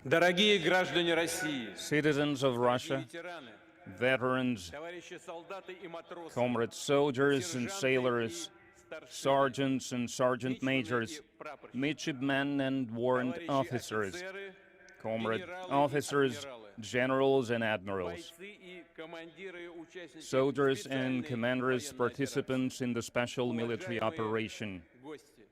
Дорогие граждане России, Citizens of дорогие Russia, ветераны, veterans, товарищи солдаты и матросы, comrades soldiers and сержанты sailors, и старшины, sergeants and sergeant мичманы и majors, прапорщики, midshipmen and warrant товарищи officers, офицеры, comrade генералы и officers, адмиралы, generals and admirals, бойцы и командиры и участники soldiers and специальной commanders, военной операции, participants in the special military уважаемые operation. гости,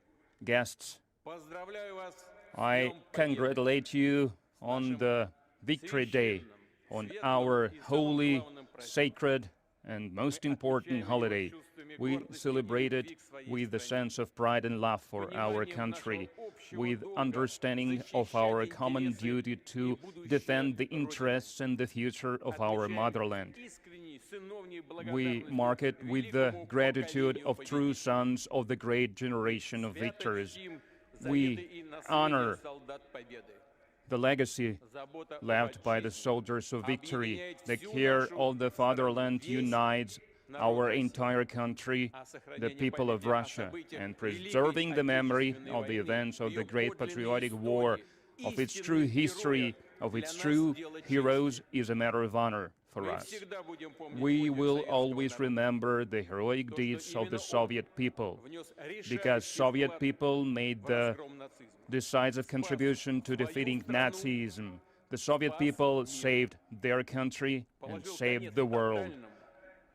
Guests, поздравляю вас с I Днем Победы, congratulate you on the Victory Day, on our holy, sacred, and most important holiday. We celebrate it with a sense of pride and love for our country, with understanding of our common duty to defend the interests and the future of our motherland. We mark it with the gratitude of true sons of the great generation of victors. We honor the legacy left by the soldiers of victory. The care of the fatherland unites our entire country, the people of Russia, and preserving the memory of the events of the Great Patriotic War, of its true history, of its true heroes, is a matter of honor for us. We will always remember the heroic deeds of the Soviet people, because Soviet people made the decisive contribution to defeating Nazism. The Soviet people saved their country and saved the world.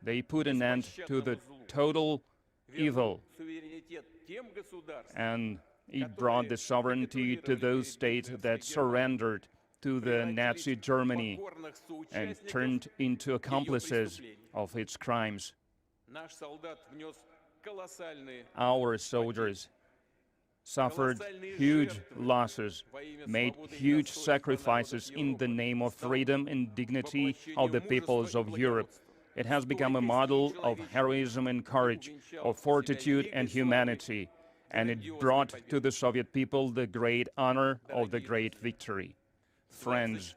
They put an end to the total evil, and it brought the sovereignty to those states that surrendered to the Nazi Germany and turned into accomplices of its crimes. Our soldiers suffered huge losses, made huge sacrifices in the name of freedom and dignity of the peoples of Europe. It has become a model of heroism and courage, of fortitude and humanity, and it brought to the Soviet people the great honor of the great victory. Friends,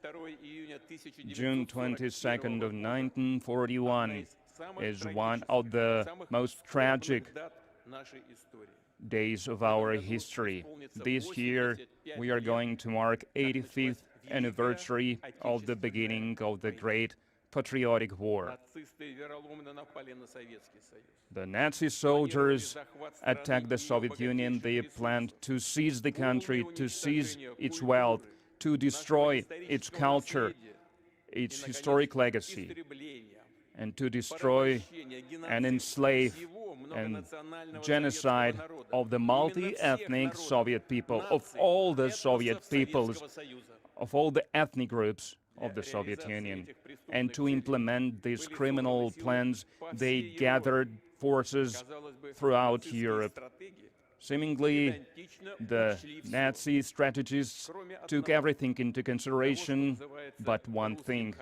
June 22nd of 1941 is one of the most tragic days of our history. This year, we are going to mark 85th anniversary of the beginning of the Great Patriotic War. The Nazi soldiers attacked the Soviet Union. They planned to seize the country, to seize its wealth, to destroy its culture, its historic legacy, and to destroy and enslave and genocide of the multi-ethnic Soviet people, of all the Soviet peoples, of all the ethnic groups of the Soviet Union. And to implement these criminal plans, they gathered forces throughout Europe. Seemingly, the Nazi strategists took everything into consideration but one thing,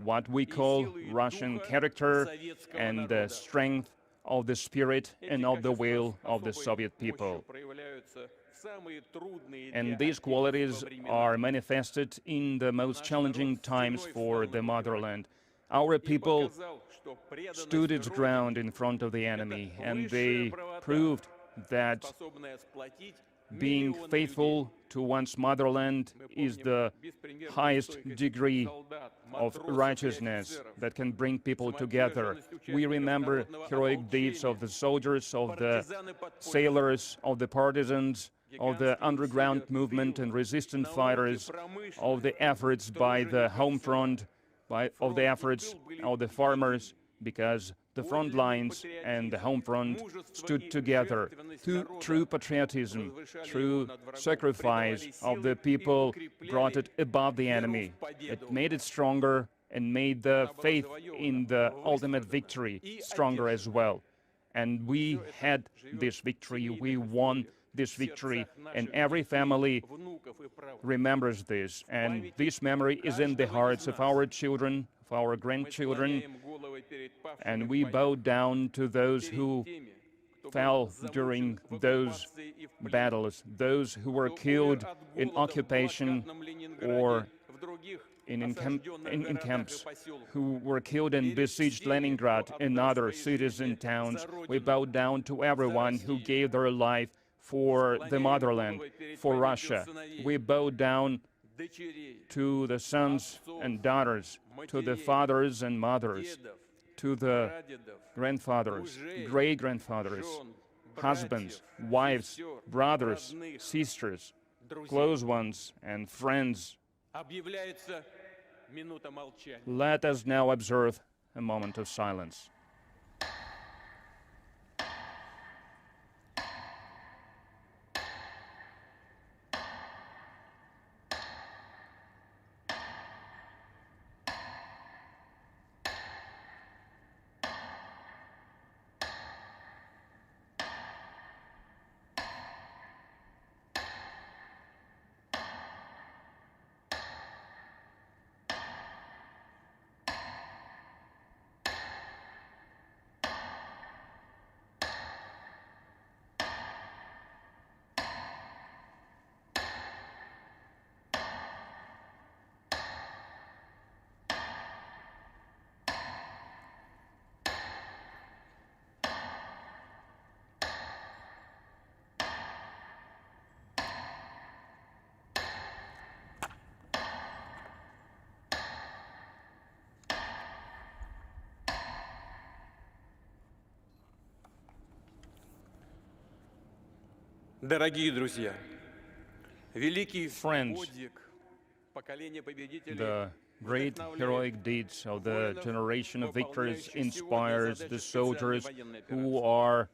what we call Russian character and the strength of the spirit and of the will of the Soviet people. And these qualities are manifested in the most challenging times for the motherland. Our people stood its ground in front of the enemy, and they proved that being faithful to one's motherland is the highest degree of righteousness that can bring people together. We remember heroic deeds of the soldiers, of the sailors, of the partisans, of the underground movement and resistance fighters, of the efforts by the home front, of the efforts of the farmers, because the front lines and the home front stood together. True patriotism, true sacrifice of the people brought it above the enemy. It made it stronger and made the faith in the ultimate victory stronger as well. And we had this victory, we won this victory, and every family remembers this. And this memory is in the hearts of our children, of our grandchildren, and we bow down to those who fell during those battles, those who were killed in occupation or in camps, who were killed in besieged Leningrad and other cities and towns. We bow down to everyone who gave their life for the motherland, for Russia. We bow down дочерей, to the sons and daughters, to the fathers and mothers, дедов, to the прадедов, grandfathers, мужей, great-grandfathers, жен, husbands, братьев, wives, сестер, brothers, родных, sisters, друзей. close ones, and friends. Объявляется минута молчания. Let us now observe a moment of silence. Дорогие друзья, великий Friends, подвиг поколения победителей The great heroic deeds of the generation of victors inspires the soldiers who are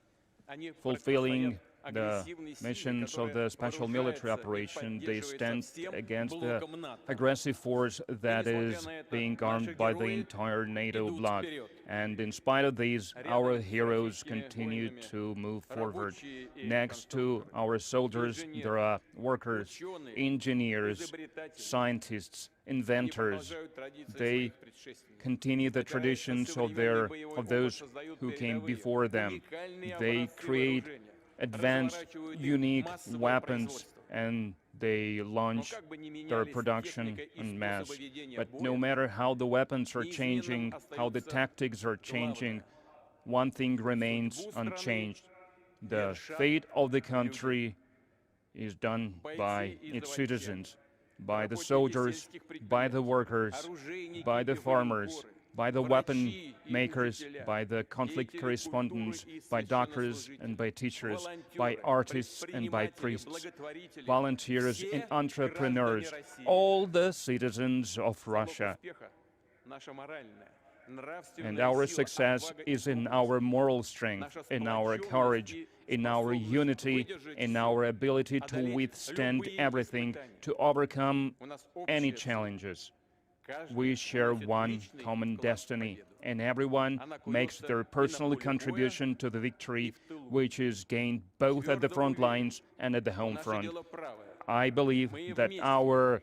fulfilling the missions of the special military operation. They stand against the aggressive force that is being armed by the entire NATO bloc. And in spite of these, our heroes continue to move forward. Next to our soldiers, there are workers, engineers, scientists, inventors. They continue the traditions of those who came before them. They create advanced, unique weapons, and they launch their production en masse. But no matter how the weapons are changing, how the tactics are changing, one thing remains unchanged. The fate of the country is done by its citizens, by the soldiers, by the workers, by the farmers, by the weapon makers, by the conflict correspondents, by doctors and by teachers, by artists and by priests, volunteers and entrepreneurs, all the citizens of Russia. And our success is in our moral strength, in our courage, in our unity, in our ability to withstand everything, to overcome any challenges. We share one common destiny, and everyone makes their personal contribution to the victory, which is gained both at the front lines and at the home front. I believe that our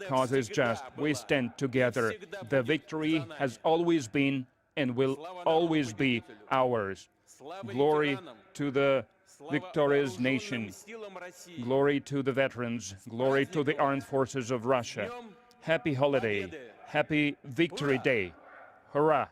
cause is just. We stand together. The victory has always been and will always be ours. Glory to the victorious nation. Glory to the veterans. Glory to the armed forces of Russia. Happy holiday. Happy Victory Day. Hurrah!